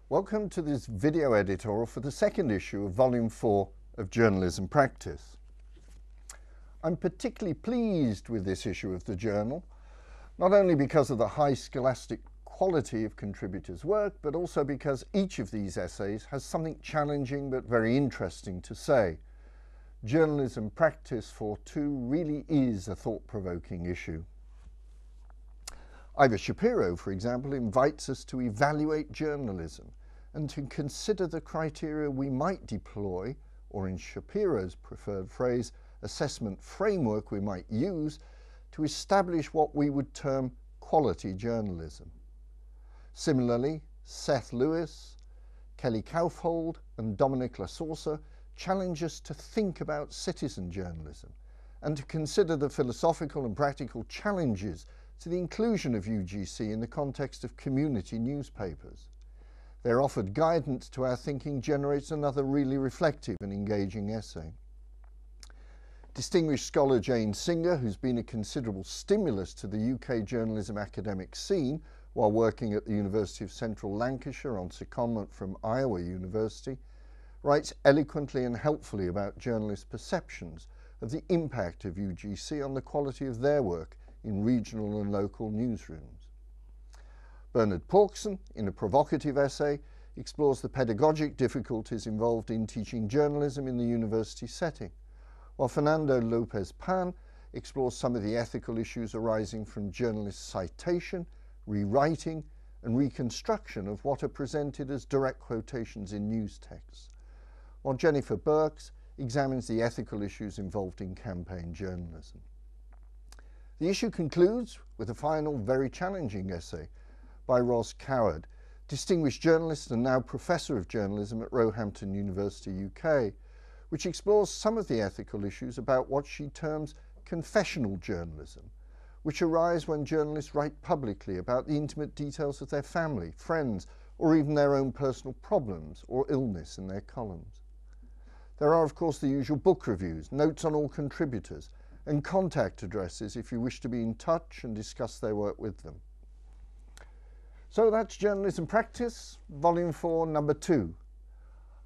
Welcome to this video editorial for the second issue of Volume 4 of Journalism Practice. I'm particularly pleased with this issue of the journal, not only because of the high scholastic quality of contributors' work, but also because each of these essays has something challenging but very interesting to say. Journalism Practice 4.2 really is a thought-provoking issue. Ivor Shapiro, for example, invites us to evaluate journalism and to consider the criteria we might deploy, or in Shapiro's preferred phrase, assessment framework we might use to establish what we would term quality journalism. Similarly, Seth Lewis, Kelly Kaufhold and Dominic Lasorsa challenge us to think about citizen journalism and to consider the philosophical and practical challenges to the inclusion of UGC in the context of community newspapers. Their offered guidance to our thinking generates another really reflective and engaging essay. Distinguished scholar Jane Singer, who's been a considerable stimulus to the UK journalism academic scene while working at the University of Central Lancashire on secondment from Iowa University, writes eloquently and helpfully about journalists' perceptions of the impact of UGC on the quality of their work in regional and local newsrooms. Bernard Pawkson, in a provocative essay, explores the pedagogic difficulties involved in teaching journalism in the university setting, while Fernando Lopez-Pan explores some of the ethical issues arising from journalist citation, rewriting, and reconstruction of what are presented as direct quotations in news texts, while Jennifer Burks examines the ethical issues involved in campaign journalism. The issue concludes with a final, very challenging essay by Ros Coward, distinguished journalist and now Professor of Journalism at Roehampton University, UK, which explores some of the ethical issues about what she terms confessional journalism, which arise when journalists write publicly about the intimate details of their family, friends, or even their own personal problems or illness in their columns. There are, of course, the usual book reviews, notes on all contributors, and contact addresses if you wish to be in touch and discuss their work with them. So that's Journalism Practice, Volume 4, Number 2.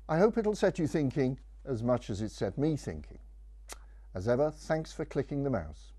I hope it'll set you thinking as much as it set me thinking. As ever, thanks for clicking the mouse.